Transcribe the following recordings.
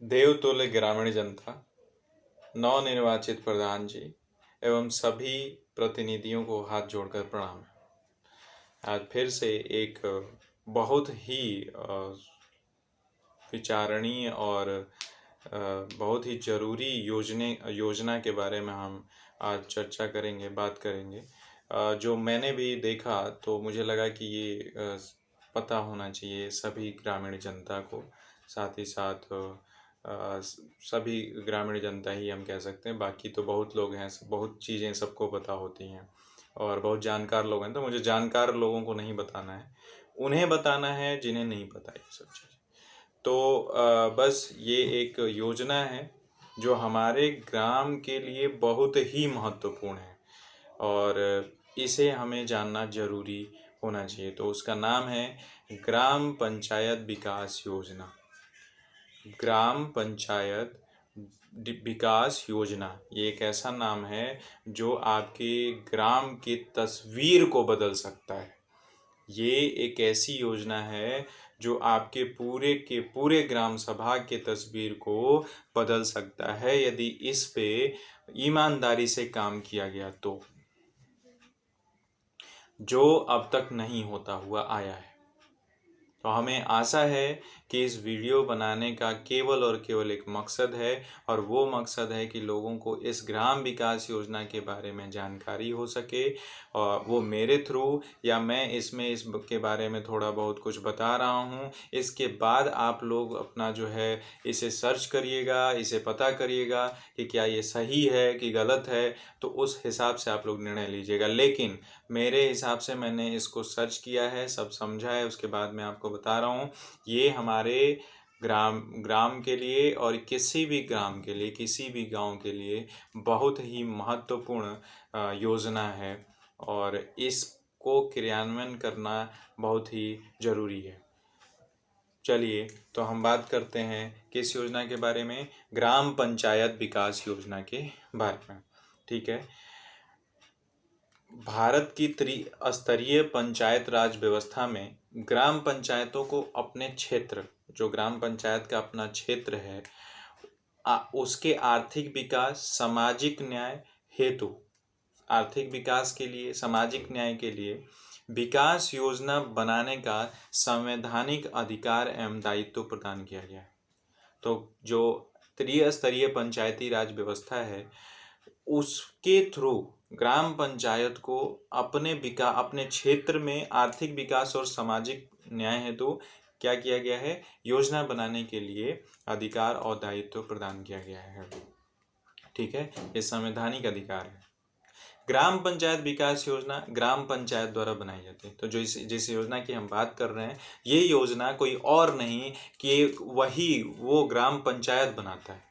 देवतुल्य ग्रामीण जनता, नवनिर्वाचित प्रधान जी एवं सभी प्रतिनिधियों को हाथ जोड़कर प्रणाम। आज फिर से एक बहुत ही विचारणीय और बहुत ही ज़रूरी योजना के बारे में हम आज चर्चा करेंगे, बात करेंगे। जो मैंने भी देखा तो मुझे लगा कि ये पता होना चाहिए सभी ग्रामीण जनता को, साथ ही साथ सभी ग्रामीण जनता ही हम कह सकते हैं, बाकी तो बहुत लोग हैं, बहुत चीज़ें सबको पता होती हैं और बहुत जानकार लोग हैं। तो मुझे जानकार लोगों को नहीं बताना है, उन्हें बताना है जिन्हें नहीं पता ये सब चीज़। तो बस ये एक योजना है जो हमारे ग्राम के लिए बहुत ही महत्वपूर्ण है और इसे हमें जानना ज़रूरी होना चाहिए। तो उसका नाम है ग्राम पंचायत विकास योजना। ग्राम पंचायत विकास योजना ये एक ऐसा नाम है जो आपके ग्राम की तस्वीर को बदल सकता है। ये एक ऐसी योजना है जो आपके पूरे के पूरे ग्राम सभा के तस्वीर को बदल सकता है यदि इस पे ईमानदारी से काम किया गया तो, जो अब तक नहीं होता हुआ आया है। तो हमें आशा है कि इस वीडियो बनाने का केवल और केवल एक मकसद है और वो मकसद है कि लोगों को इस ग्राम विकास योजना के बारे में जानकारी हो सके, और वो मेरे थ्रू या मैं इसके बारे में थोड़ा बहुत कुछ बता रहा हूँ। इसके बाद आप लोग अपना जो है इसे सर्च करिएगा, इसे पता करिएगा कि क्या ये सही है कि गलत है, तो उस हिसाब से आप लोग निर्णय लीजिएगा। लेकिन मेरे हिसाब से मैंने इसको सर्च किया है, सब समझा है, उसके बाद मैं आपको बता रहा हूँ। ये हमारे ग्राम के लिए और किसी भी ग्राम के लिए, किसी भी गांव के लिए बहुत ही महत्वपूर्ण योजना है और इसको क्रियान्वयन करना बहुत ही ज़रूरी है। चलिए तो हम बात करते हैं किस योजना के बारे में, ग्राम पंचायत विकास योजना के बारे में। ठीक है, भारत की त्रिस्तरीय पंचायत राज व्यवस्था में ग्राम पंचायतों को अपने क्षेत्र, जो ग्राम पंचायत का अपना क्षेत्र है, उसके आर्थिक विकास, सामाजिक न्याय हेतु, आर्थिक विकास के लिए, सामाजिक न्याय के लिए विकास योजना बनाने का संवैधानिक अधिकार एवं दायित्व प्रदान किया गया है। तो जो त्रिस्तरीय पंचायती राज व्यवस्था है उसके थ्रू ग्राम पंचायत को अपने क्षेत्र में आर्थिक विकास और सामाजिक न्याय हेतु क्या किया गया है, योजना बनाने के लिए अधिकार और दायित्व प्रदान किया गया है। ठीक है, ये संवैधानिक अधिकार है। ग्राम पंचायत विकास योजना ग्राम पंचायत द्वारा बनाई जाती है। तो जो जिस योजना की हम बात कर रहे हैं, ये योजना कोई और नहीं कि वो ग्राम पंचायत बनाता है।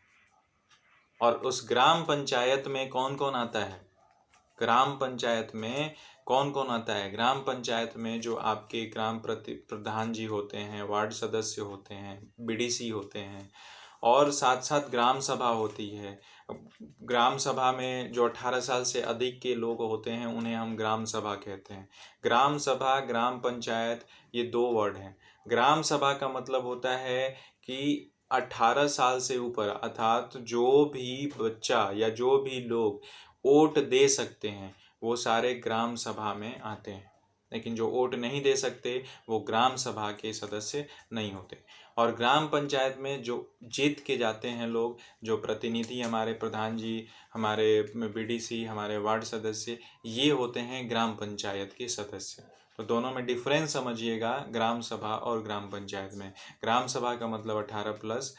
और उस ग्राम पंचायत में कौन कौन आता है, ग्राम पंचायत में कौन कौन आता है, ग्राम पंचायत में जो आपके ग्राम प्रधान जी होते हैं, वार्ड सदस्य होते हैं, बीडीसी होते हैं, और साथ साथ ग्राम सभा होती है। ग्राम सभा में जो 18 साल से अधिक के लोग होते हैं उन्हें हम ग्राम सभा कहते हैं। ग्राम सभा, ग्राम पंचायत, ये दो वर्ड हैं। ग्राम सभा का मतलब होता है कि 18 साल से ऊपर, अर्थात जो भी बच्चा या जो भी लोग वोट दे सकते हैं वो सारे ग्राम सभा में आते हैं, लेकिन जो वोट नहीं दे सकते वो ग्राम सभा के सदस्य नहीं होते। और ग्राम पंचायत में जो जीत के जाते हैं लोग, जो प्रतिनिधि, हमारे प्रधान जी, हमारे बीडीसी, हमारे वार्ड सदस्य, ये होते हैं ग्राम पंचायत के सदस्य। तो दोनों में डिफरेंस समझिएगा, ग्राम सभा और ग्राम पंचायत में। ग्राम सभा का मतलब 18+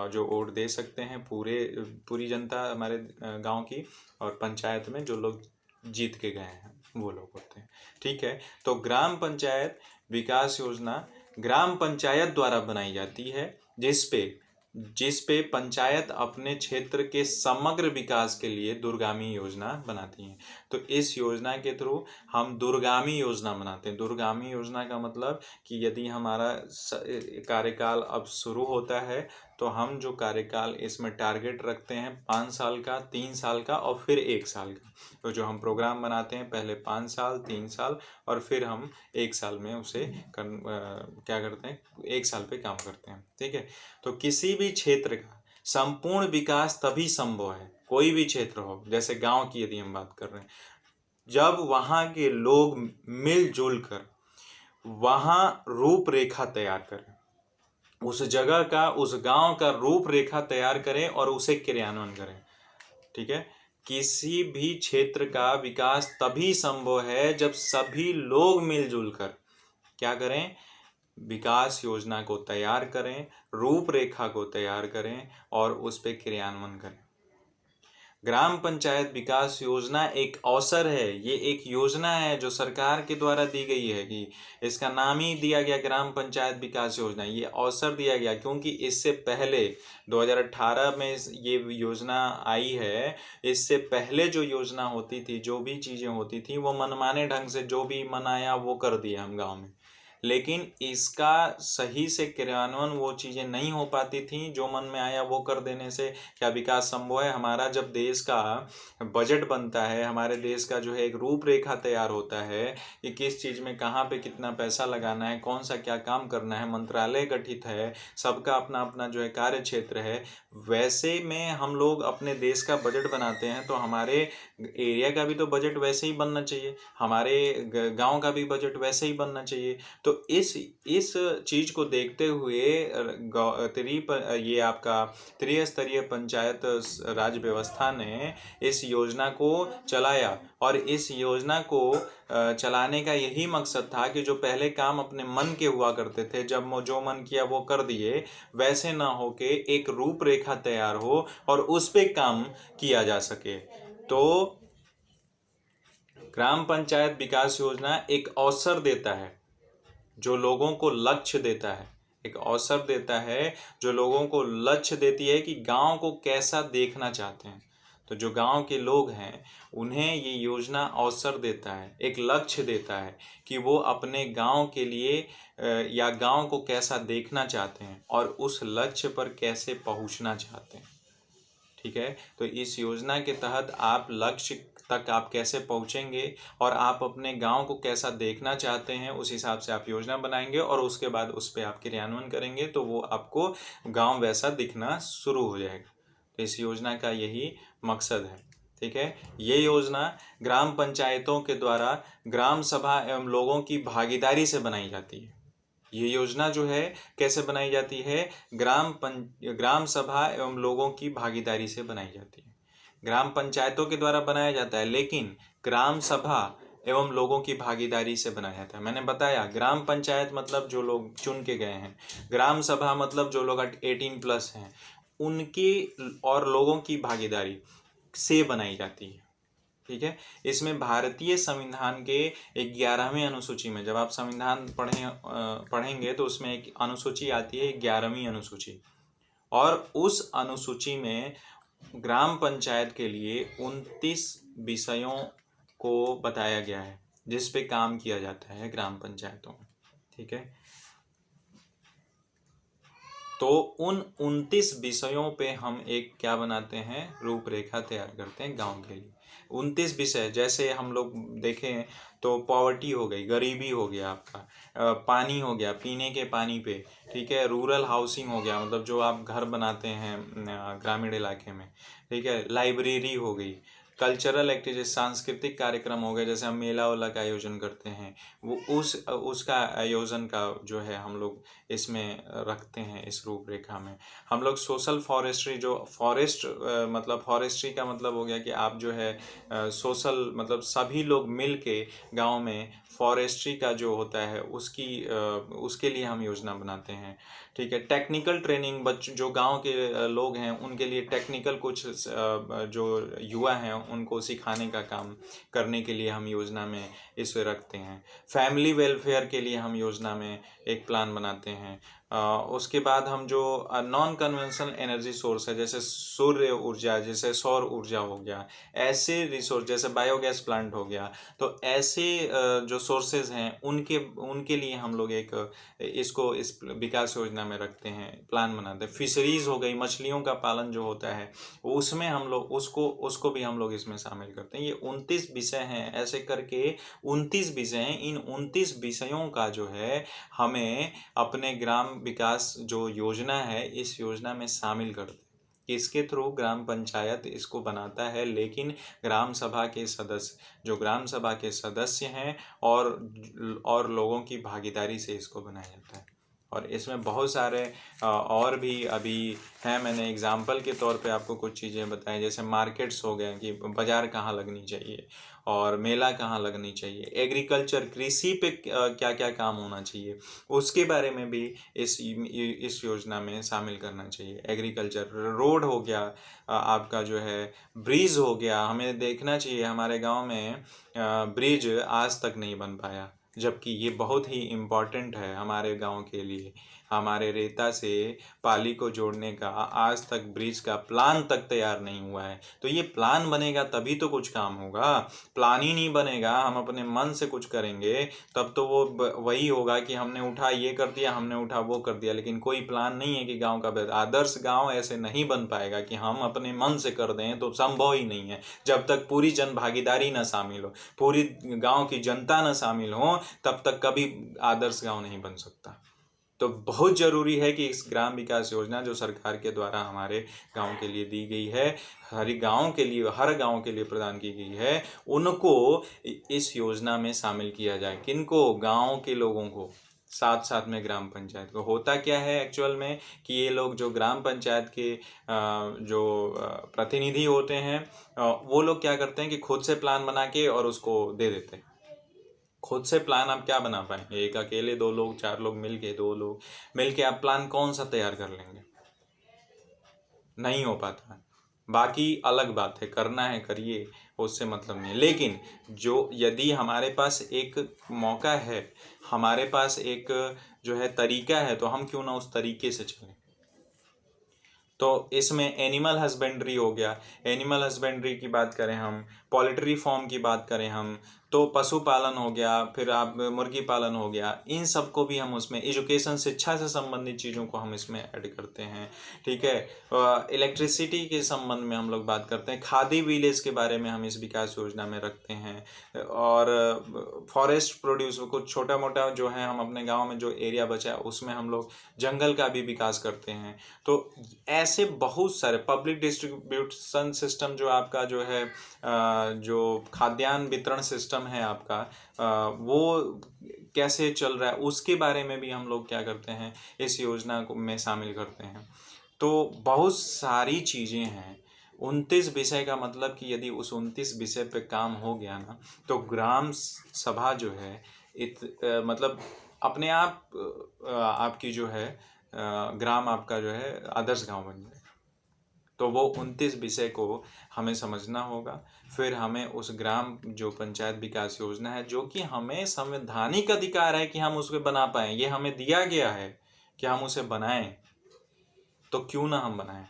जो वोट दे सकते हैं पूरी जनता हमारे गांव की, और पंचायत में जो लोग जीत के गए हैं वो लोग होते हैं। ठीक है, तो ग्राम पंचायत विकास योजना ग्राम पंचायत द्वारा बनाई जाती है, जिस पे पंचायत अपने क्षेत्र के समग्र विकास के लिए दूरगामी योजना बनाती हैं। तो इस योजना के थ्रू हम दूरगामी योजना बनाते हैं। दूरगामी योजना का मतलब कि यदि हमारा कार्यकाल अब शुरू होता है तो हम जो कार्यकाल इसमें टारगेट रखते हैं 5 साल का, 3 साल का और फिर 1 साल का। तो जो हम प्रोग्राम बनाते हैं पहले 5 साल, 3 साल और फिर हम 1 साल में उसे क्या करते हैं, 1 साल पे काम करते हैं। ठीक है। तो किसी भी क्षेत्र का संपूर्ण विकास तभी संभव है, कोई भी क्षेत्र हो, जैसे गांव की यदि हम बात कर रहे हैं, जब वहाँ के लोग मिलजुल कर वहाँ रूपरेखा तैयार करें, उस जगह का, उस गांव का रूपरेखा तैयार करें और उसे क्रियान्वयन करें। ठीक है। किसी भी क्षेत्र का विकास तभी संभव है जब सभी लोग मिलजुल कर क्या करें, विकास योजना को तैयार करें, रूपरेखा को तैयार करें और उस पर क्रियान्वयन करें। ग्राम पंचायत विकास योजना एक अवसर है, ये एक योजना है जो सरकार के द्वारा दी गई है, कि इसका नाम ही दिया गया ग्राम पंचायत विकास योजना। ये अवसर दिया गया क्योंकि इससे पहले 2018 में ये योजना आई है। इससे पहले जो योजना होती थी, जो भी चीज़ें होती थी, वो मनमाने ढंग से जो भी मन आया वो कर दिया हम गाँव में। लेकिन इसका सही से क्रियान्वयन वो चीज़ें नहीं हो पाती थी, जो मन में आया वो कर देने से क्या विकास संभव है। हमारा जब देश का बजट बनता है, हमारे देश का जो है एक रूपरेखा तैयार होता है कि किस चीज़ में कहाँ पे कितना पैसा लगाना है, कौन सा क्या काम करना है, मंत्रालय गठित है, सबका अपना अपना जो है कार्य क्षेत्र है, वैसे में हम लोग अपने देश का बजट बनाते हैं तो हमारे एरिया का भी तो बजट वैसे ही बनना चाहिए, हमारे गांव का भी बजट वैसे ही बनना चाहिए। तो इस चीज़ को देखते हुए ये आपका त्रिस्तरीय पंचायत राज व्यवस्था ने इस योजना को चलाया। और इस योजना को चलाने का यही मकसद था कि जो पहले काम अपने मन के हुआ करते थे, जब वो जो मन किया वो कर दिए, वैसे ना हो के एक रूपरेखा तैयार हो और उस पे काम किया जा सके। तो ग्राम पंचायत विकास योजना एक अवसर देता है, जो लोगों को लक्ष्य देता है, एक अवसर देता है जो लोगों को लक्ष्य देती है कि गांव को कैसा देखना चाहते हैं। तो जो गांव के लोग हैं उन्हें ये योजना अवसर देता है, एक लक्ष्य देता है कि वो अपने गांव के लिए या गांव को कैसा देखना चाहते हैं और उस लक्ष्य पर कैसे पहुंचना चाहते हैं। ठीक है। तो इस योजना के तहत आप लक्ष्य तक आप कैसे पहुंचेंगे और आप अपने गांव को कैसा देखना चाहते हैं, उस हिसाब से आप योजना बनाएंगे और उसके बाद उस पर आप क्रियान्वयन करेंगे तो वो आपको गांव वैसा दिखना शुरू हो जाएगा। तो इस योजना का यही मकसद है। ठीक है। ये योजना ग्राम पंचायतों के द्वारा ग्राम सभा एवं लोगों की भागीदारी से बनाई जाती है। ये योजना जो है कैसे बनाई जाती है, ग्राम सभा एवं लोगों की भागीदारी से बनाई जाती है। ग्राम पंचायतों के द्वारा बनाया जाता है, लेकिन ग्राम सभा एवं लोगों की भागीदारी से बनाया जाता है। मैंने बताया ग्राम पंचायत मतलब जो लोग चुन के गए हैं, ग्राम सभा मतलब जो लोग 18+ हैं, उनकी और लोगों की भागीदारी से बनाई जाती है। ठीक है। इसमें भारतीय संविधान के 11वें अनुसूची में, जब आप संविधान पढ़ेंगे तो उसमें एक अनुसूची आती है, 11वीं अनुसूची, और उस अनुसूची में ग्राम पंचायत के लिए 29 विषयों को बताया गया है जिस पे काम किया जाता है ग्राम पंचायतों में। ठीक है। तो उन 29 विषयों पे हम एक क्या बनाते हैं, रूपरेखा तैयार करते हैं गांव के लिए। 29 विषय, जैसे हम लोग देखें तो पॉवर्टी हो गई, गरीबी हो गया, आपका पानी हो गया, पीने के पानी पे, ठीक है, रूरल हाउसिंग हो गया, मतलब जो आप घर बनाते हैं ग्रामीण इलाके में, ठीक है, लाइब्रेरी हो गई, कल्चरल एक्टिविटी सांस्कृतिक कार्यक्रम हो गए, जैसे हम मेला वेला का आयोजन करते हैं, वो उसका आयोजन का जो है हम लोग इसमें रखते हैं। इस रूपरेखा में हम लोग सोशल फॉरेस्ट्री, जो फॉरेस्ट मतलब फॉरेस्ट्री का मतलब हो गया कि आप जो है सोशल मतलब सभी लोग मिल के गाँव में फॉरेस्ट्री का जो होता है उसके लिए हम योजना बनाते हैं। ठीक है। टेक्निकल ट्रेनिंग, जो गांव के लोग हैं उनके लिए टेक्निकल कुछ जो युवा हैं उनको सिखाने का काम करने के लिए हम योजना में इसे रखते हैं। फैमिली वेलफेयर के लिए हम योजना में एक प्लान बनाते हैं। उसके बाद हम जो नॉन कन्वेंशनल एनर्जी सोर्स है, जैसे सूर्य ऊर्जा, जैसे सौर ऊर्जा हो गया, ऐसे रिसोर्स जैसे बायोगैस प्लांट हो गया, तो ऐसे जो सोर्सेज हैं उनके लिए हम लोग इसको इस विकास योजना में रखते हैं, प्लान बनाते हैं। फिशरीज हो गई, मछलियों का पालन जो होता है उसमें हम लोग उसको भी हम लोग इसमें शामिल करते हैं। ये 29 विषय हैं, ऐसे करके 29 विषय हैं। इन 29 विषयों का जो है हमें अपने ग्राम विकास जो योजना है इस योजना में शामिल करते हैं। इसके थ्रू ग्राम पंचायत इसको बनाता है, लेकिन ग्राम सभा के सदस्य, जो ग्राम सभा के सदस्य हैं और लोगों की भागीदारी से इसको बनाया जाता है। और इसमें बहुत सारे और भी अभी हैं। मैंने एग्जाम्पल के तौर पे आपको कुछ चीज़ें बताई, जैसे मार्केट्स हो गए कि बाज़ार कहाँ लगनी चाहिए और मेला कहाँ लगनी चाहिए, एग्रीकल्चर कृषि पे क्या क्या काम होना चाहिए, उसके बारे में भी इस योजना में शामिल करना चाहिए। एग्रीकल्चर, रोड हो गया, आपका जो है ब्रिज हो गया। हमें देखना चाहिए हमारे गांव में ब्रिज आज तक नहीं बन पाया, जबकि ये बहुत ही इम्पॉर्टेंट है हमारे गांव के लिए। हमारे रेता से पाली को जोड़ने का आज तक ब्रिज का प्लान तक तैयार नहीं हुआ है। तो ये प्लान बनेगा तभी तो कुछ काम होगा। प्लान ही नहीं बनेगा, हम अपने मन से कुछ करेंगे तब तो वो वही होगा कि हमने उठा ये कर दिया, हमने उठा वो कर दिया, लेकिन कोई प्लान नहीं है कि गांव का आदर्श गांव ऐसे नहीं बन पाएगा कि हम अपने मन से कर दें, तो संभव ही नहीं है। जब तक पूरी जन भागीदारी ना शामिल हो, पूरी गांव की जनता ना शामिल हो, तब तक कभी आदर्श गांव नहीं बन सकता। तो बहुत ज़रूरी है कि इस ग्राम विकास योजना जो सरकार के द्वारा हमारे गांव के लिए दी गई है, हर गांव के लिए प्रदान की गई है, उनको इस योजना में शामिल किया जाए। किनको? गांव के लोगों को, साथ साथ में ग्राम पंचायत को। होता क्या है एक्चुअल में कि ये लोग जो ग्राम पंचायत के जो प्रतिनिधि होते हैं, वो लोग क्या करते हैं कि खुद से प्लान बना के और उसको दे देते हैं। खुद से प्लान आप क्या बना पाएंगे? एक अकेले, 2 लोग, 4 लोग मिलके, 2 लोग मिलके आप प्लान कौन सा तैयार कर लेंगे? नहीं हो पाता है। बाकी अलग बात है, करना है करिए, उससे मतलब नहीं है। लेकिन जो यदि हमारे पास एक मौका है, हमारे पास एक जो है तरीका है, तो हम क्यों ना उस तरीके से चलें। तो इसमें एनिमल हस्बेंड्री हो गया, एनिमल हस्बेंड्री की बात करें हम, पोल्ट्री फार्म की बात करें हम, तो पशुपालन हो गया, फिर आप मुर्गी पालन हो गया, इन सब को भी हम उसमें, एजुकेशन, शिक्षा से संबंधित चीज़ों को हम इसमें ऐड करते हैं। ठीक है, इलेक्ट्रिसिटी के संबंध में हम लोग बात करते हैं, खादी विलेज के बारे में हम इस विकास योजना में रखते हैं, और फॉरेस्ट प्रोड्यूस कुछ छोटा मोटा जो है, हम अपने गाँव में जो एरिया बचा है उसमें हम लोग जंगल का भी विकास करते हैं। तो ऐसे बहुत सारे पब्लिक डिस्ट्रीब्यूशन सिस्टम, जो आपका जो है जो खाद्यान्न वितरण सिस्टम है आपका, वो कैसे चल रहा है, उसके बारे में भी हम लोग क्या करते हैं, इस योजना को में शामिल करते हैं। तो बहुत सारी चीज़ें हैं। 29 विषय का मतलब कि यदि उस 29 विषय पे काम हो गया ना, तो ग्राम सभा जो है मतलब अपने आप आपकी जो है ग्राम आपका जो है आदर्श गांव बन जाएगा। तो वो 29 विषय को हमें समझना होगा। फिर हमें उस ग्राम जो पंचायत विकास योजना है, जो कि हमें संवैधानिक अधिकार है कि हम उसको बना पाएँ, ये हमें दिया गया है कि हम उसे बनाएं, तो क्यों ना हम बनाएं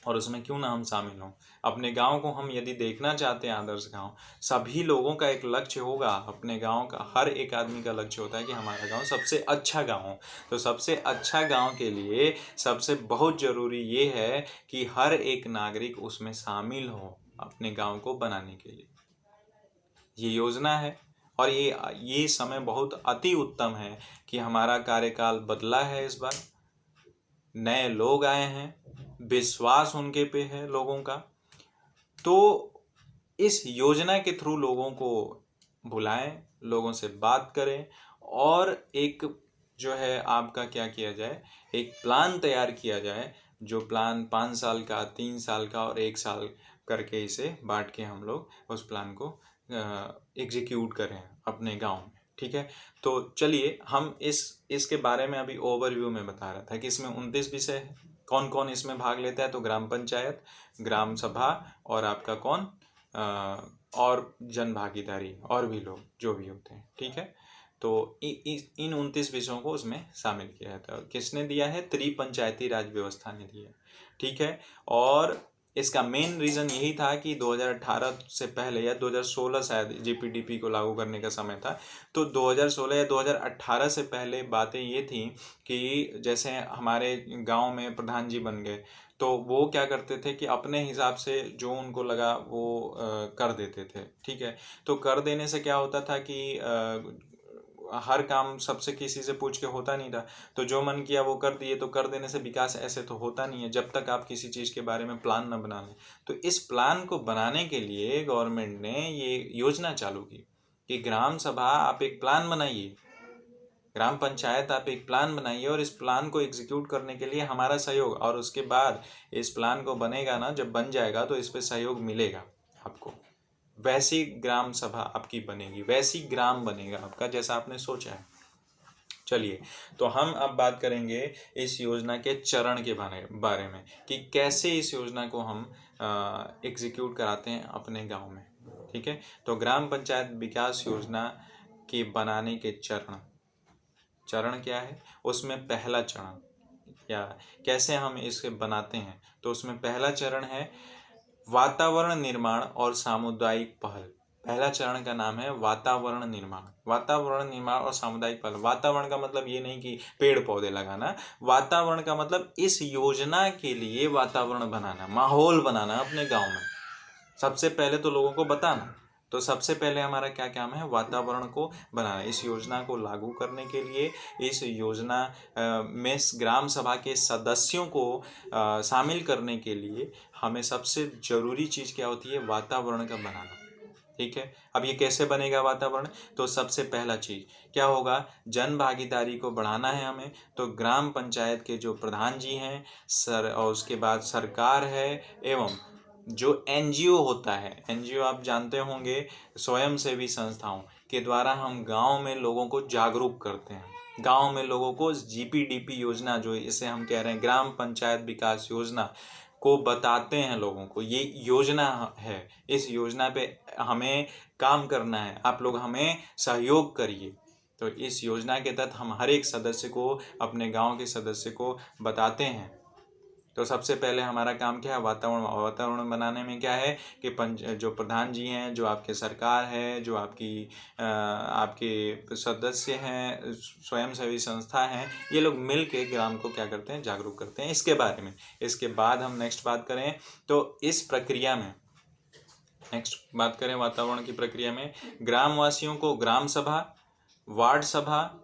और उसमें क्यों ना हम शामिल हों। अपने गांव को हम यदि देखना चाहते हैं आदर्श गांव, सभी लोगों का एक लक्ष्य होगा, अपने गांव का हर एक आदमी का लक्ष्य होता है कि हमारा गांव सबसे अच्छा गांव हो। तो सबसे अच्छा गांव के लिए सबसे बहुत ज़रूरी ये है कि हर एक नागरिक उसमें शामिल हो अपने गाँव को बनाने के लिए। ये योजना है और ये समय बहुत अति उत्तम है कि हमारा कार्यकाल बदला है। इस बार नए लोग आए हैं, विश्वास उनके पे है लोगों का। तो इस योजना के थ्रू लोगों को बुलाएं, लोगों से बात करें, और एक जो है आपका क्या किया जाए, एक प्लान तैयार किया जाए, जो प्लान 5 साल का, 3 साल का और 1 साल करके इसे बांट के हम लोग उस प्लान को एग्जीक्यूट करें अपने गांव में। ठीक है, तो चलिए हम इसके बारे में अभी ओवरव्यू में बता रहा था कि इसमें 29 विषय है। कौन कौन इसमें भाग लेता है? तो ग्राम पंचायत, ग्राम सभा, और आपका कौन और जन भागीदारी, और भी लोग जो भी होते हैं। ठीक है, तो इन 29 विषयों को उसमें शामिल किया था। किसने दिया है? त्रिपंचायती राज व्यवस्था ने दिया। ठीक है, और इसका मेन रीज़न यही था कि 2018 से पहले या 2016 शायद जीपीडीपी को लागू करने का समय था। तो 2016 या 2018 से पहले बातें ये थी कि जैसे हमारे गांव में प्रधान जी बन गए, तो वो क्या करते थे कि अपने हिसाब से जो उनको लगा वो कर देते थे। ठीक है, तो कर देने से क्या होता था कि हर काम सबसे किसी से पूछ के होता नहीं था, तो जो मन किया वो कर दिए, तो कर देने से विकास ऐसे तो होता नहीं है जब तक आप किसी चीज़ के बारे में प्लान न बना लें। तो इस प्लान को बनाने के लिए गवर्नमेंट ने ये योजना चालू की कि ग्राम सभा आप एक प्लान बनाइए, ग्राम पंचायत आप एक प्लान बनाइए और इस प्लान को एग्जीक्यूट करने के लिए हमारा सहयोग, और उसके बाद इस प्लान को बनेगा ना, जब बन जाएगा तो इस पे सहयोग मिलेगा आपको। वैसी ग्राम सभा आपकी बनेगी, वैसी ग्राम बनेगा आपका जैसा आपने सोचा है। चलिए, तो हम अब बात करेंगे इस योजना के चरण के बारे में कि कैसे इस योजना को हम एग्जीक्यूट कराते हैं अपने गांव में। ठीक है, तो ग्राम पंचायत विकास योजना के बनाने के चरण क्या है, उसमें पहला चरण या कैसे हम इसे बनाते हैं, तो उसमें पहला चरण है वातावरण निर्माण और सामुदायिक पहल। पहला चरण का नाम है वातावरण निर्माण। वातावरण निर्माण और सामुदायिक पहल। वातावरण का मतलब ये नहीं कि पेड़ पौधे लगाना, वातावरण का मतलब इस योजना के लिए वातावरण बनाना, माहौल बनाना अपने गांव में। सबसे पहले तो लोगों को बताना, तो सबसे पहले हमारा क्या काम है, वातावरण को बनाना। इस योजना को लागू करने के लिए, इस योजना में ग्राम सभा के सदस्यों को शामिल करने के लिए हमें सबसे ज़रूरी चीज़ क्या होती है, वातावरण का बनाना। ठीक है, अब ये कैसे बनेगा वातावरण, तो सबसे पहला चीज़ क्या होगा, जन भागीदारी को बढ़ाना है हमें। तो ग्राम पंचायत के जो प्रधान जी हैं और उसके बाद सरकार है, एवं जो एनजीओ होता है, एनजीओ आप जानते होंगे, स्वयंसेवी संस्थाओं के द्वारा हम गांव में लोगों को जागरूक करते हैं। गांव में लोगों को जीपीडीपी योजना, जो इसे हम कह रहे हैं ग्राम पंचायत विकास योजना, को बताते हैं लोगों को ये योजना है, इस योजना पे हमें काम करना है, आप लोग हमें सहयोग करिए। तो इस योजना के तहत हम हर एक सदस्य को, अपने गांव के सदस्य को बताते हैं। तो सबसे पहले हमारा काम क्या है, वातावरण बनाने में क्या है कि जो प्रधान जी हैं, जो आपके सरकार है, जो आपके सदस्य हैं, स्वयंसेवी संस्था हैं, ये लोग मिल के ग्राम को क्या करते हैं, जागरूक करते हैं इसके बारे में। इसके बाद हम नेक्स्ट बात करें तो इस प्रक्रिया में, नेक्स्ट बात करें वातावरण की प्रक्रिया में, ग्रामवासियों को ग्राम सभा, वार्ड सभा,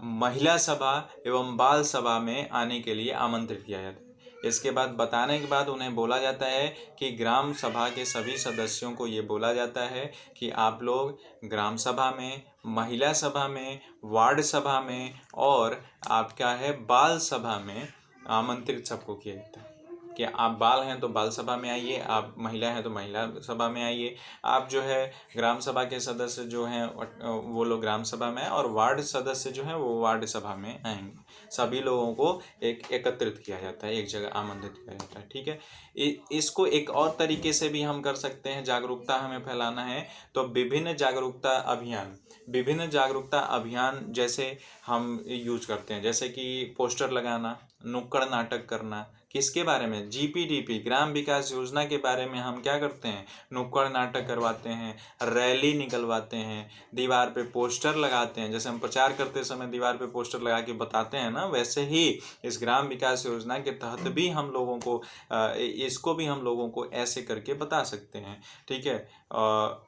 महिला सभा एवं बाल सभा में आने के लिए आमंत्रित किया जाता है। इसके बाद बताने के बाद उन्हें बोला जाता है कि ग्राम सभा के सभी सदस्यों को ये बोला जाता है कि आप लोग ग्राम सभा में, महिला सभा में, वार्ड सभा में और आपका है बाल सभा में आमंत्रित सबको किया जाता है कि आप बाल हैं तो बाल सभा में आइए, आप महिला हैं तो महिला सभा में आइए, आप जो है ग्राम सभा के सदस्य जो हैं वो लोग ग्राम सभा में, और वार्ड सदस्य जो हैं वो वार्ड सभा में आएंगे। सभी लोगों को एकत्रित किया जाता है, एक जगह आमंत्रित किया जाता है। ठीक है, इसको एक और तरीके से भी हम कर सकते हैं, जागरूकता हमें फैलाना है तो विभिन्न जागरूकता अभियान जैसे हम यूज करते हैं, जैसे कि पोस्टर लगाना, नुक्कड़ नाटक करना। किसके बारे में, जीपीडीपी ग्राम विकास योजना के बारे में हम क्या करते हैं, नुक्कड़ नाटक करवाते हैं, रैली निकलवाते हैं, दीवार पे पोस्टर लगाते हैं। जैसे हम प्रचार करते समय दीवार पे पोस्टर लगा के बताते हैं ना, वैसे ही इस ग्राम विकास योजना के तहत भी हम लोगों को इसको भी हम लोगों को ऐसे करके बता सकते हैं। ठीक है,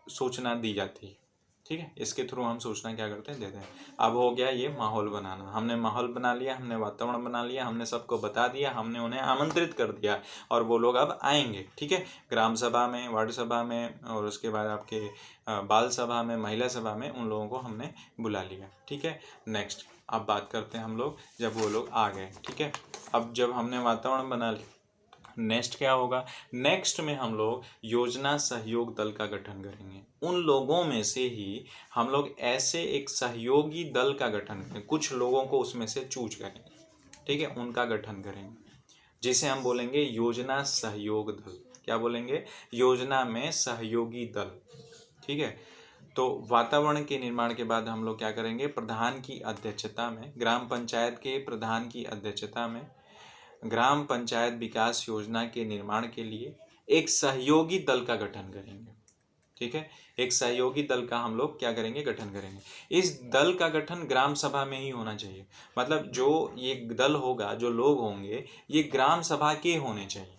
सूचना दी जाती है। ठीक है, इसके थ्रू हम सूचना क्या करते हैं, देते हैं। अब हो गया ये माहौल बनाना, हमने माहौल बना लिया, हमने वातावरण बना लिया, हमने सबको बता दिया, हमने उन्हें आमंत्रित कर दिया और वो लोग अब आएंगे। ठीक है, ग्राम सभा में, वार्ड सभा में और उसके बाद आपके बाल सभा में, महिला सभा में उन लोगों को हमने बुला लिया। ठीक है, नेक्स्ट अब बात करते हैं हम लोग जब वो लोग आ गए। ठीक है, अब जब हमने वातावरण बना लिया, नेक्स्ट क्या होगा, नेक्स्ट में हम लोग योजना सहयोग दल का गठन करेंगे। उन लोगों में से ही हम लोग ऐसे एक सहयोगी दल का गठन करेंगे, कुछ लोगों को उसमें से चूज करेंगे। ठीक है, उनका गठन करेंगे जिसे हम बोलेंगे योजना सहयोग दल। क्या बोलेंगे, योजना में सहयोगी दल। ठीक है, तो वातावरण के निर्माण के बाद हम लोग क्या करेंगे, प्रधान की अध्यक्षता में, ग्राम पंचायत के प्रधान की अध्यक्षता में ग्राम पंचायत विकास योजना के निर्माण के लिए एक सहयोगी दल का गठन करेंगे। ठीक है, एक सहयोगी दल का हम लोग क्या करेंगे, गठन करेंगे। इस दल का गठन ग्राम सभा में ही होना चाहिए, मतलब जो ये दल होगा, जो लोग होंगे, ये ग्राम सभा के होने चाहिए।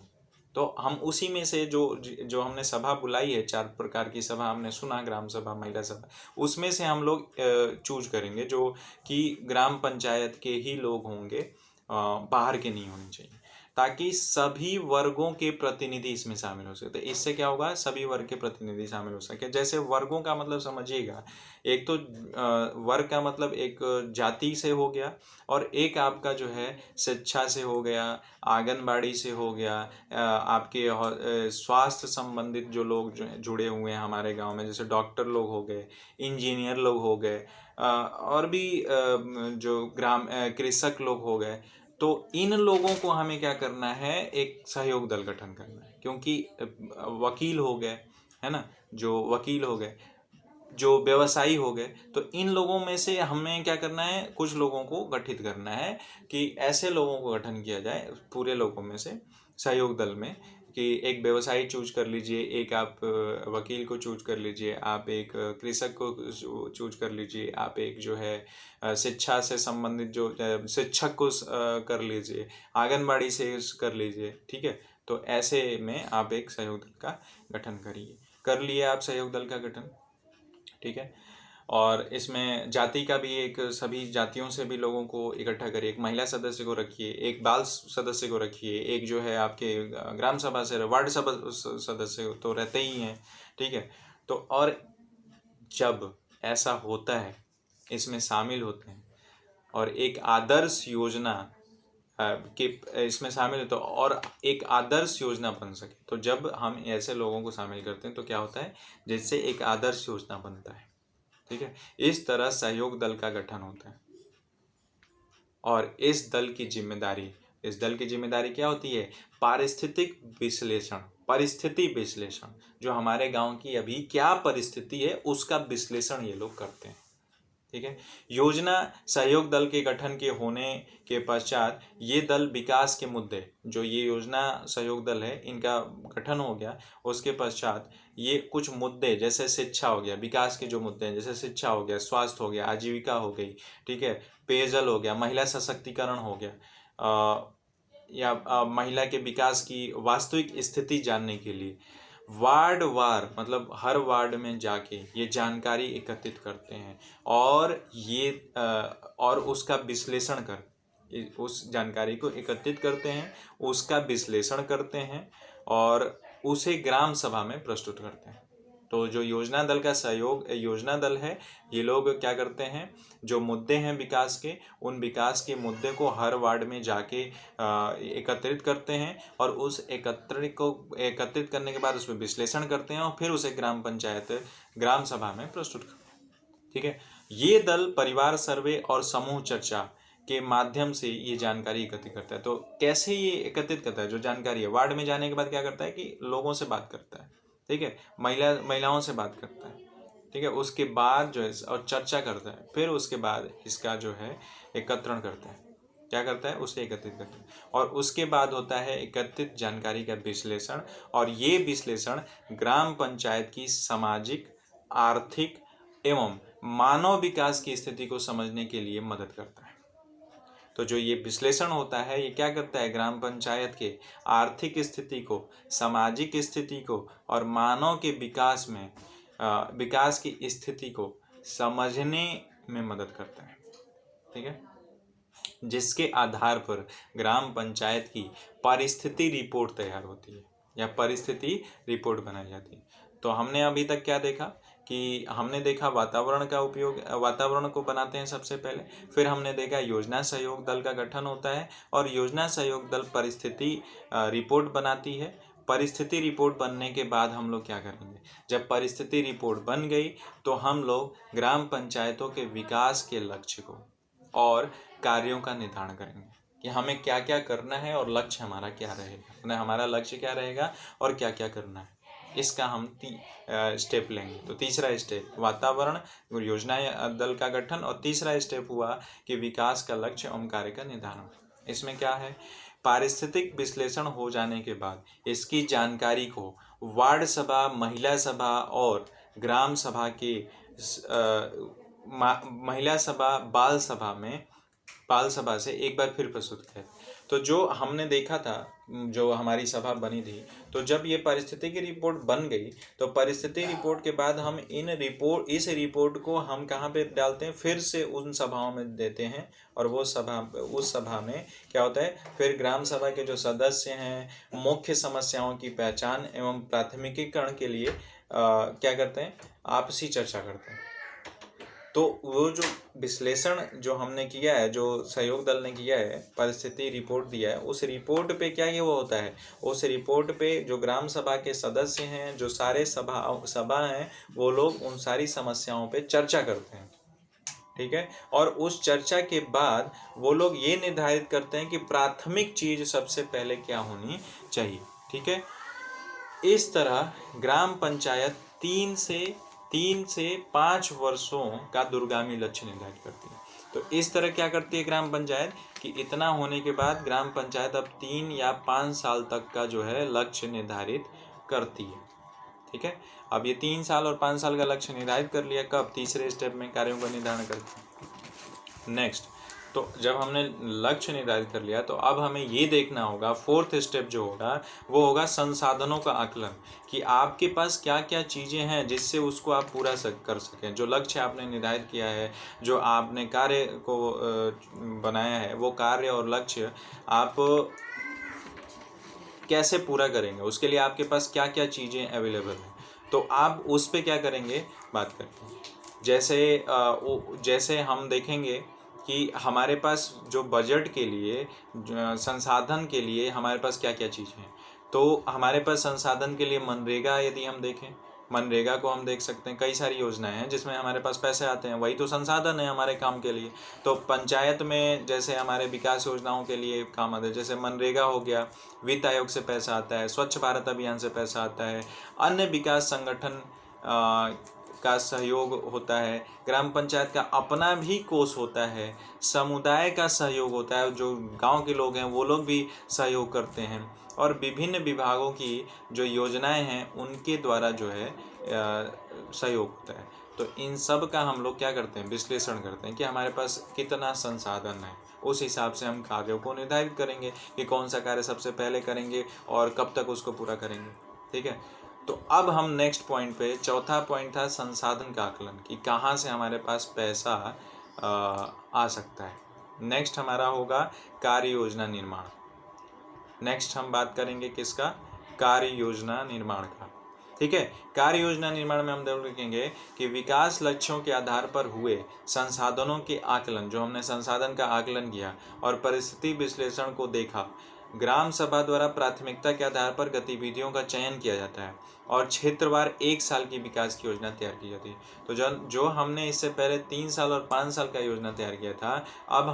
तो हम उसी में से जो जो हमने सभा बुलाई है, 4 प्रकार की सभा हमने सुना, ग्राम सभा, महिला सभा, उसमें से हम लोग चूज करेंगे जो कि ग्राम पंचायत के ही लोग होंगे, बाहर के नहीं होने चाहिए, ताकि सभी वर्गों के प्रतिनिधि इसमें शामिल हो सकते। इससे क्या होगा, सभी वर्ग के प्रतिनिधि शामिल हो सके। जैसे वर्गों का मतलब समझिएगा, एक तो वर्ग का मतलब एक जाति से हो गया, और एक आपका जो है शिक्षा से हो गया, आंगनबाड़ी से हो गया, आपके स्वास्थ्य संबंधित जो लोग जो जुड़े हुए हैं हमारे गांव में, जैसे डॉक्टर लोग हो गए, इंजीनियर लोग हो गए, और भी जो कृषक लोग हो गए। तो इन लोगों को हमें क्या करना है, एक सहयोग दल गठन करना है, क्योंकि वकील हो गए, है ना, जो वकील हो गए, जो व्यवसायी हो गए, तो इन लोगों में से हमें क्या करना है, कुछ लोगों को गठित करना है कि ऐसे लोगों को गठन किया जाए पूरे लोगों में से सहयोग दल में, कि एक व्यवसायी चूज कर लीजिए, एक आप वकील को चूज कर लीजिए, आप एक कृषक को चूज कर लीजिए, आप एक जो है शिक्षा से संबंधित जो शिक्षक को कर लीजिए, आंगनबाड़ी से कर लीजिए, ठीक है। तो ऐसे में आप एक सहयोग दल का गठन करिए। कर लिए आप सहयोग दल का गठन, ठीक है। और इसमें जाति का भी एक, सभी जातियों से भी लोगों को इकट्ठा करिए, एक महिला सदस्य को रखिए, एक बाल सदस्य को रखिए, एक जो है आपके ग्राम सभा से वार्ड सभा सदस्य तो रहते ही हैं, ठीक है। तो और जब ऐसा होता है, इसमें शामिल होते हैं और एक आदर्श योजना कि इसमें शामिल है, तो और एक आदर्श योजना बन सके, तो जब हम ऐसे लोगों को शामिल करते हैं तो क्या होता है, जिससे एक आदर्श योजना बनता है, ठीक है। इस तरह सहयोग दल का गठन होता है। और इस दल की जिम्मेदारी क्या होती है, पारिस्थितिक विश्लेषण, परिस्थिति विश्लेषण, जो हमारे गांव की अभी क्या परिस्थिति है उसका विश्लेषण ये लोग करते हैं, ठीक है। योजना सहयोग दल के गठन के होने के पश्चात ये दल विकास के मुद्दे, जो ये योजना सहयोग दल है इनका गठन हो गया, उसके पश्चात ये कुछ मुद्दे, जैसे शिक्षा हो गया, विकास के जो मुद्दे हैं, जैसे शिक्षा हो गया, स्वास्थ्य हो गया, आजीविका हो गई, ठीक है, पेयजल हो गया, महिला सशक्तिकरण हो गया, या महिला के विकास की वास्तविक स्थिति जानने के लिए वार्ड वार, मतलब हर वार्ड में जाके ये जानकारी एकत्रित करते हैं, और ये और उसका विश्लेषण कर, उस जानकारी को एकत्रित करते हैं, उसका विश्लेषण करते हैं, और उसे ग्राम सभा में प्रस्तुत करते हैं। तो जो योजना दल है, ये लोग क्या करते हैं, जो मुद्दे हैं विकास के, उन विकास के मुद्दे को हर वार्ड में जाके एकत्रित करते हैं, और उस एकत्रित करने के बाद उसमें विश्लेषण करते हैं, और फिर उसे ग्राम सभा में प्रस्तुत करते हैं, ठीक है। ये दल परिवार सर्वे और समूह चर्चा के माध्यम से ये जानकारी एकत्रित करता है। तो कैसे ये एकत्रित करता है, जो जानकारी है, वार्ड में जाने के बाद क्या करता है कि लोगों से बात करता है, ठीक है, महिलाओं से बात करता है, ठीक है, उसके बाद जो है और चर्चा करता है, फिर उसके बाद इसका जो है एकत्रण करता है, क्या करता है, उसे एकत्रित करता है, और उसके बाद होता है एकत्रित जानकारी का विश्लेषण, और ये विश्लेषण ग्राम पंचायत की सामाजिक, आर्थिक एवं मानव विकास की स्थिति को समझने के लिए मदद करता है। तो जो ये विश्लेषण होता है, ये क्या करता है, ग्राम पंचायत के आर्थिक स्थिति को, सामाजिक स्थिति को और मानव के विकास की स्थिति को समझने में मदद करता है, ठीक है, जिसके आधार पर ग्राम पंचायत की परिस्थिति रिपोर्ट तैयार होती है, या परिस्थिति रिपोर्ट बनाई जाती है। तो हमने अभी तक क्या देखा कि हमने देखा वातावरण का उपयोग, वातावरण को बनाते हैं सबसे पहले, फिर हमने देखा योजना सहयोग दल का गठन होता है, और योजना सहयोग दल परिस्थिति रिपोर्ट बनाती है। परिस्थिति रिपोर्ट बनने के बाद हम लोग क्या करेंगे, जब परिस्थिति रिपोर्ट बन गई तो हम लोग ग्राम पंचायतों के विकास के लक्ष्य को और कार्यों का निर्धारण करेंगे कि हमें क्या क्या करना है और लक्ष्य हमारा क्या रहेगा, हमारा लक्ष्य क्या रहेगा और क्या क्या करना है, इसका हम स्टेप लेंगे। तो तीसरा स्टेप वातावरण योजना दल का गठन, और तीसरा स्टेप हुआ कि विकास का लक्ष्य एवं कार्य का निर्धारण। इसमें क्या है, पारिस्थितिक विश्लेषण हो जाने के बाद इसकी जानकारी को वार्ड सभा, महिला सभा और ग्राम सभा के महिला सभा, बाल सभा में पाल सभा से एक बार फिर प्रस्तुत किया। तो जो हमने देखा था, जो हमारी सभा बनी थी, तो जब ये परिस्थिति रिपोर्ट बन गई, तो परिस्थिति रिपोर्ट के बाद हम इस रिपोर्ट को हम कहाँ पे डालते हैं, फिर से उन सभाओं में देते हैं। और उस सभा में क्या होता है, फिर ग्राम सभा के जो सदस्य हैं मुख्य समस्याओं की पहचान एवं प्राथमिकीकरण के लिए क्या करते हैं, आपसी चर्चा करते हैं। तो वो जो विश्लेषण जो हमने किया है, जो सहयोग दल ने किया है, परिस्थिति रिपोर्ट दिया है, उस रिपोर्ट पे क्या ये वो होता है, उस रिपोर्ट पे जो ग्राम सभा के सदस्य हैं, जो सारे सभा हैं, वो लोग उन सारी समस्याओं पे चर्चा करते हैं। ठीक है। और उस चर्चा के बाद वो लोग ये निर्धारित करते हैं कि प्राथमिक चीज सबसे पहले क्या होनी चाहिए। ठीक है। इस तरह ग्राम पंचायत 3 से 5 वर्षों का दूरगामी लक्ष्य निर्धारित करती है। तो इस तरह क्या करती है ग्राम पंचायत कि इतना होने के बाद ग्राम पंचायत अब 3 या 5 साल तक का जो है लक्ष्य निर्धारित करती है। ठीक है। अब ये 3 साल और 5 साल का लक्ष्य निर्धारित कर लिया, कब, तीसरे स्टेप में कार्यों का निर्धारण करती है। नेक्स्ट, तो जब हमने लक्ष्य निर्धारित कर लिया, तो अब हमें ये देखना होगा, फोर्थ स्टेप जो होगा वो होगा संसाधनों का आकलन, कि आपके पास क्या क्या चीज़ें हैं जिससे उसको आप पूरा कर सकें। जो लक्ष्य आपने निर्धारित किया है, जो आपने कार्य को बनाया है, वो कार्य और लक्ष्य आप कैसे पूरा करेंगे, उसके लिए आपके पास क्या क्या चीज़ें अवेलेबल हैं। तो आप उस पर क्या करेंगे, बात करते हैं। जैसे हम देखेंगे कि हमारे पास जो बजट के लिए, संसाधन के लिए हमारे पास क्या क्या चीज़ें हैं। तो हमारे पास संसाधन के लिए मनरेगा, यदि हम देखें, मनरेगा को हम देख सकते हैं, कई सारी योजनाएं हैं जिसमें हमारे पास पैसे आते हैं, वही तो संसाधन है हमारे काम के लिए। तो पंचायत में जैसे हमारे विकास योजनाओं के लिए काम आते हैं, जैसे मनरेगा हो गया, वित्त आयोग से पैसा आता है, स्वच्छ भारत अभियान से पैसा आता है, अन्य विकास संगठन का सहयोग होता है, ग्राम पंचायत का अपना भी कोष होता है, समुदाय का सहयोग होता है, जो गांव के लोग हैं वो लोग भी सहयोग करते हैं, और विभिन्न विभागों की जो योजनाएं हैं उनके द्वारा जो है सहयोग होता है। तो इन सब का हम लोग क्या करते हैं, विश्लेषण करते हैं कि हमारे पास कितना संसाधन है। उस हिसाब से हम कार्यों को निर्धारित करेंगे कि कौन सा कार्य सबसे पहले करेंगे और कब तक उसको पूरा करेंगे। ठीक है। तो अब हम नेक्स्ट पॉइंट पे, चौथा पॉइंट था संसाधन का आकलन, कि कहाँ से हमारे पास पैसा आ सकता है। नेक्स्ट हमारा होगा कार्य योजना निर्माण। नेक्स्ट हम बात करेंगे किसका, कार्य योजना निर्माण का। ठीक है। कार्य योजना निर्माण में हम देखेंगे कि विकास लक्ष्यों के आधार पर हुए संसाधनों के आकलन, जो हमने संसाधन का आकलन किया और परिस्थिति विश्लेषण को देखा, ग्राम सभा द्वारा प्राथमिकता के आधार पर गतिविधियों का चयन किया जाता है और क्षेत्रवार 1 साल की विकास की योजना तैयार की जाती है। तो जो हमने इससे पहले 3 साल और 5 साल का योजना तैयार किया था, अब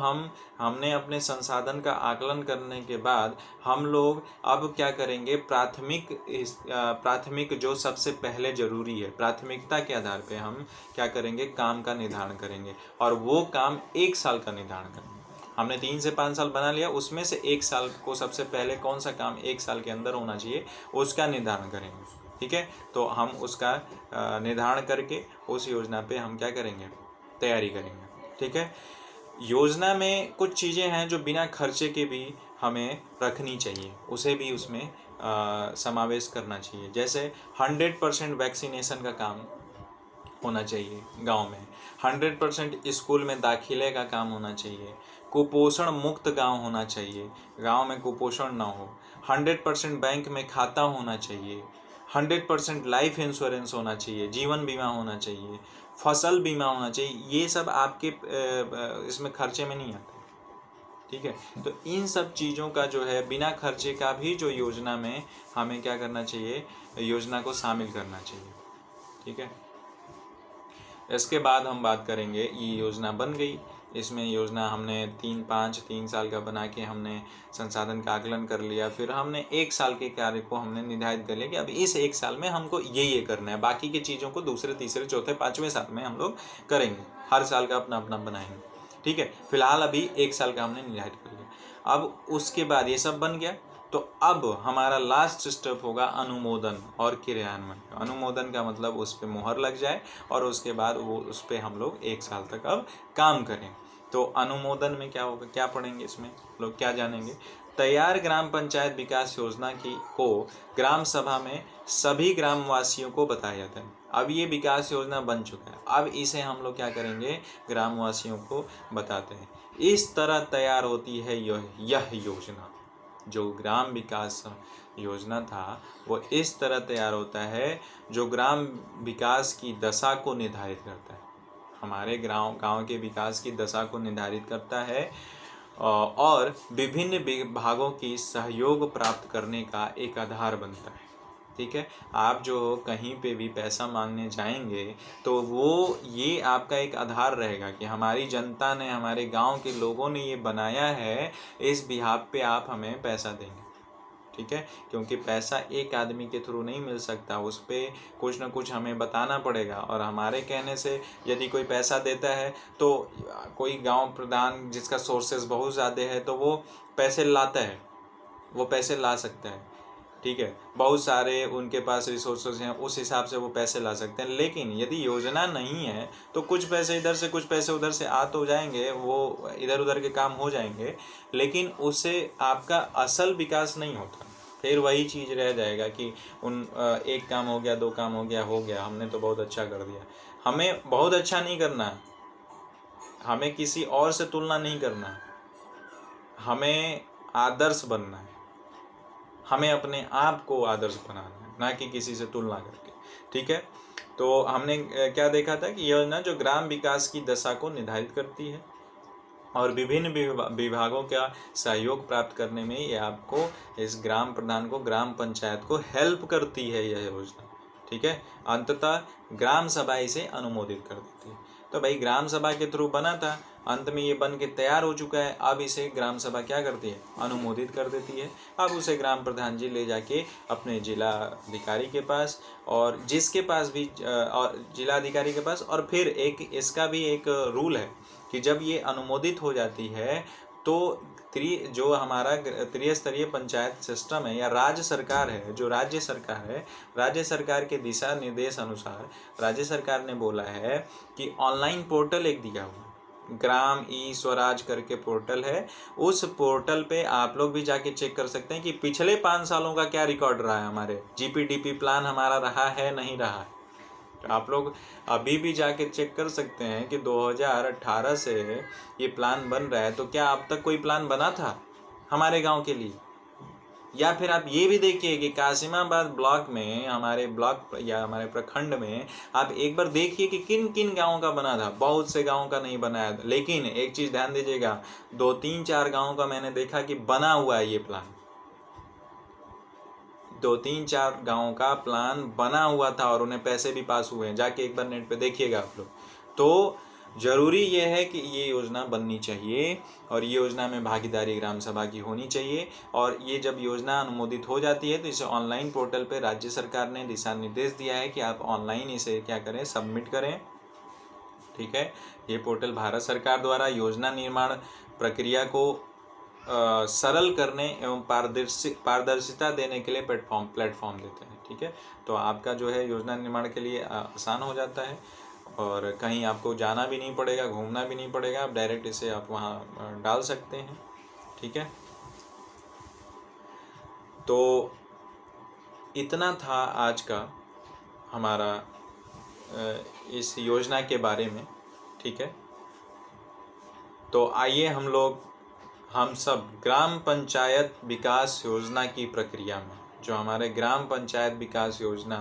हमने अपने संसाधन का आकलन करने के बाद हम लोग अब क्या करेंगे, प्राथमिक जो सबसे पहले जरूरी है, प्राथमिकता के आधार पे हम क्या करेंगे, काम का निर्धारण करेंगे, और वो काम 1 साल का निर्धारण करेंगे। हमने 3 से 5 साल बना लिया, उसमें से 1 साल को सबसे पहले कौन सा काम 1 साल के अंदर होना चाहिए उसका निर्धारण करेंगे। ठीक है। तो हम उसका निर्धारण करके उस योजना पे हम क्या करेंगे, तैयारी करेंगे। ठीक है। योजना में कुछ चीज़ें हैं जो बिना खर्चे के भी हमें रखनी चाहिए, उसे भी उसमें समावेश करना चाहिए। जैसे 100% वैक्सीनेशन का काम होना चाहिए गांव में, 100% स्कूल में दाखिले का काम होना चाहिए, कुपोषण मुक्त गांव होना चाहिए, गांव में कुपोषण ना हो, 100% बैंक में खाता होना चाहिए, 100% लाइफ इंश्योरेंस होना चाहिए, जीवन बीमा होना चाहिए, फसल बीमा होना चाहिए। ये सब आपके इसमें खर्चे में नहीं आते। ठीक है। तो इन सब चीज़ों का जो है बिना खर्चे का भी जो योजना में हमें क्या करना चाहिए, योजना को शामिल करना चाहिए। ठीक है। इसके बाद हम बात करेंगे, ये योजना बन गई, इसमें योजना हमने 3 साल का बना के हमने संसाधन का आकलन कर लिया, फिर हमने 1 साल के कार्य को हमने निर्धारित कर लिया कि अब इस 1 साल में हमको ये करना है, बाकी की चीज़ों को दूसरे, तीसरे, चौथे, 5वें साल में हम लोग करेंगे, हर साल का अपना अपना बनाएंगे। ठीक है। फिलहाल अभी 1 साल का हमने निर्धारित कर लिया। अब उसके बाद ये सब बन गया, तो अब हमारा लास्ट स्टेप होगा अनुमोदन और क्रियान्वयन। अनुमोदन का मतलब उस पर मुहर लग जाए और उसके बाद वो उस पर हम लोग 1 साल तक अब काम करें। तो अनुमोदन में क्या होगा, क्या पढ़ेंगे इसमें लोग, क्या जानेंगे? तैयार ग्राम पंचायत विकास योजना को ग्राम सभा में सभी ग्रामवासियों को बताया जाता है। अब ये विकास योजना बन चुका है, अब इसे हम लोग क्या करेंगे, ग्रामवासियों को बताते हैं। इस तरह तैयार होती है यह योजना। जो ग्राम विकास योजना था वो इस तरह तैयार होता है, जो ग्राम विकास की दशा को निर्धारित करता है, हमारे गांव के विकास की दशा को निर्धारित करता है और विभिन्न विभागों की सहयोग प्राप्त करने का एक आधार बनता है। ठीक है, आप जो कहीं पे भी पैसा मांगने जाएंगे तो वो ये आपका एक आधार रहेगा कि हमारी जनता ने, हमारे गांव के लोगों ने ये बनाया है, इस बिहाफ पे आप हमें पैसा देंगे। ठीक है, क्योंकि पैसा एक आदमी के थ्रू नहीं मिल सकता, उस पर कुछ ना कुछ हमें बताना पड़ेगा, और हमारे कहने से यदि कोई पैसा देता है तो कोई गांव प्रधान जिसका सोर्सेज बहुत ज़्यादा है तो वो पैसे लाता है, वो पैसे ला सकता है। ठीक है, बहुत सारे उनके पास रिसोर्सेज हैं, उस हिसाब से वो पैसे ला सकते हैं। लेकिन यदि योजना नहीं है तो कुछ पैसे इधर से कुछ पैसे उधर से आ तो जाएंगे, वो इधर उधर के काम हो जाएंगे, लेकिन उससे आपका असल विकास नहीं होता। फिर वही चीज़ रह जाएगा कि एक काम हो गया, दो काम हो गया, हमने तो बहुत अच्छा कर दिया। हमें बहुत अच्छा नहीं करना, हमें किसी और से तुलना नहीं करना, हमें आदर्श बनना है, हमें अपने आप को आदर्श बनाना है, ना कि किसी से तुलना करके। ठीक है, तो हमने क्या देखा था कि योजना जो ग्राम विकास की दशा को निर्धारित करती है और विभिन्न विभागों का सहयोग प्राप्त करने में ये आपको, इस ग्राम प्रधान को, ग्राम पंचायत को हेल्प करती है यह योजना। ठीक है, अंततः ग्राम सभा इसे अनुमोदित कर देती है। तो भाई ग्राम सभा के थ्रू बना था, अंत में ये बन के तैयार हो चुका है, अब इसे ग्राम सभा क्या करती है, अनुमोदित कर देती है। अब उसे ग्राम प्रधान जी ले जाके अपने जिलाधिकारी के पास, और जिसके पास भी और जिलाधिकारी के पास, और फिर एक इसका भी एक रूल है कि जब ये अनुमोदित हो जाती है तो जो हमारा त्रिस्तरीय पंचायत सिस्टम है या राज्य सरकार है, जो राज्य सरकार है, राज्य सरकार के दिशा निर्देश अनुसार राज्य सरकार ने बोला है कि ऑनलाइन पोर्टल एक दिया हुआ, ग्राम ई स्वराज करके पोर्टल है, उस पोर्टल पे आप लोग भी जाके चेक कर सकते हैं कि पिछले 5 सालों का क्या रिकॉर्ड रहा है, हमारे जीपीडीपी प्लान हमारा रहा है नहीं रहा है। आप लोग अभी भी जाके चेक कर सकते हैं कि 2018 से ये प्लान बन रहा है, तो क्या अब तक कोई प्लान बना था हमारे गांव के लिए? या फिर आप ये भी देखिए कि कासिमाबाद ब्लॉक में, हमारे ब्लॉक या हमारे प्रखंड में, आप एक बार देखिए कि किन किन गाँवों का बना था। बहुत से गाँवों का नहीं बनाया था, लेकिन एक चीज़ ध्यान दीजिएगा, 2-3-4 गाँवों का मैंने देखा कि बना हुआ है ये प्लान। 2-3-4 गाँवों का प्लान बना हुआ था और उन्हें पैसे भी पास हुए हैं, जाके एक बार नेट पे देखिएगा आप लोग। तो ज़रूरी ये है कि ये योजना बननी चाहिए और ये योजना में भागीदारी ग्राम सभा की होनी चाहिए। और ये जब योजना अनुमोदित हो जाती है तो इसे ऑनलाइन पोर्टल पे राज्य सरकार ने दिशा निर्देश दिया है कि आप ऑनलाइन इसे क्या करें, सबमिट करें। ठीक है, ये पोर्टल भारत सरकार द्वारा योजना निर्माण प्रक्रिया को सरल करने एवं पारदर्शिता देने के लिए प्लेटफॉर्म देते हैं। ठीक है, तो आपका जो है योजना निर्माण के लिए आसान हो जाता है और कहीं आपको जाना भी नहीं पड़ेगा, घूमना भी नहीं पड़ेगा, आप डायरेक्ट इसे आप वहाँ डाल सकते हैं। ठीक है, तो इतना था आज का हमारा इस योजना के बारे में। ठीक है, तो आइए हम सब ग्राम पंचायत विकास योजना की प्रक्रिया में, जो हमारे ग्राम पंचायत विकास योजना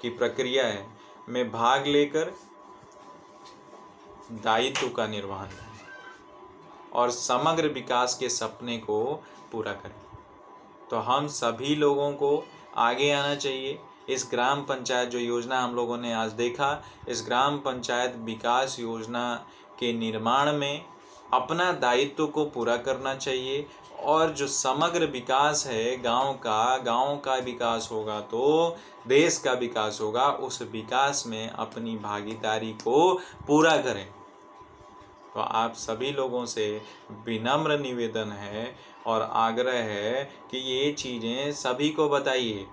की प्रक्रिया है, में भाग लेकर दायित्व का निर्वहन करें और समग्र विकास के सपने को पूरा करें। तो हम सभी लोगों को आगे आना चाहिए। इस ग्राम पंचायत जो योजना हम लोगों ने आज देखा, इस ग्राम पंचायत विकास योजना के निर्माण में अपना दायित्व को पूरा करना चाहिए और जो समग्र विकास है गांव का विकास होगा तो देश का विकास होगा। उस विकास में अपनी भागीदारी को पूरा करें। तो आप सभी लोगों से विनम्र निवेदन है और आग्रह है कि ये चीज़ें सभी को बताइए।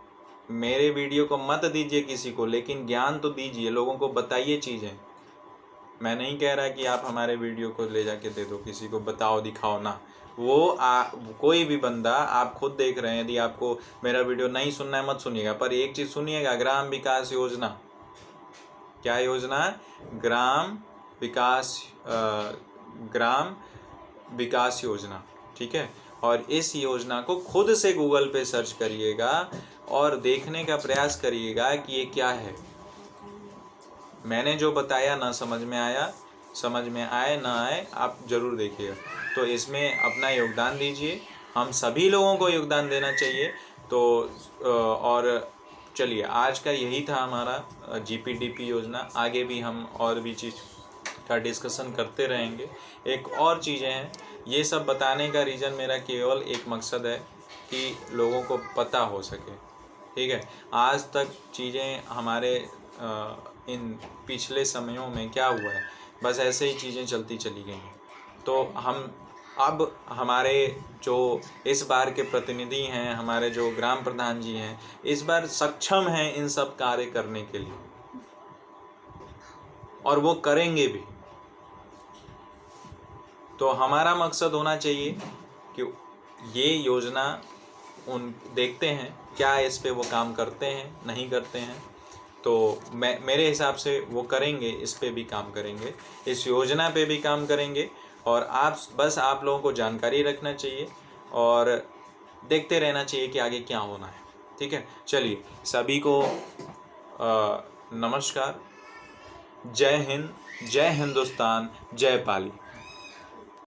मेरे वीडियो को मत दीजिए किसी को, लेकिन ज्ञान तो दीजिए, लोगों को बताइए चीज़ें। मैं नहीं कह रहा कि आप हमारे वीडियो को ले जाके दे दो किसी को, बताओ दिखाओ ना। वो कोई भी बंदा, आप खुद देख रहे हैं, यदि आपको मेरा वीडियो नहीं सुनना है मत सुनिएगा, पर एक चीज़ सुनिएगा, ग्राम विकास योजना, क्या योजना? ग्राम विकास योजना, ठीक है। और इस योजना को खुद से गूगल पे सर्च करिएगा और देखने का प्रयास करिएगा कि ये क्या है। मैंने जो बताया ना समझ में आया, समझ में आए ना आए, आप ज़रूर देखिएगा। तो इसमें अपना योगदान दीजिए, हम सभी लोगों को योगदान देना चाहिए। तो और चलिए, आज का यही था हमारा जीपीडीपी योजना। आगे भी हम और भी चीज़ का डिस्कशन करते रहेंगे। एक और चीज़ें हैं, ये सब बताने का रीज़न मेरा केवल एक मकसद है कि लोगों को पता हो सके, ठीक है। आज तक चीज़ें हमारे इन पिछले समयों में क्या हुआ है, बस ऐसे ही चीज़ें चलती चली गई हैं। तो हम अब हमारे जो इस बार के प्रतिनिधि हैं, हमारे जो ग्राम प्रधान जी हैं, इस बार सक्षम हैं इन सब कार्य करने के लिए, और वो करेंगे भी। तो हमारा मकसद होना चाहिए कि ये योजना देखते हैं क्या इस पे वो काम करते हैं नहीं करते हैं। तो मेरे हिसाब से वो करेंगे, इस पे भी काम करेंगे, इस योजना पे भी काम करेंगे। और आप लोगों को जानकारी रखना चाहिए और देखते रहना चाहिए कि आगे क्या होना है, ठीक है। चलिए, सभी को नमस्कार, जय हिंद, जय हिंदुस्तान, जय पाली।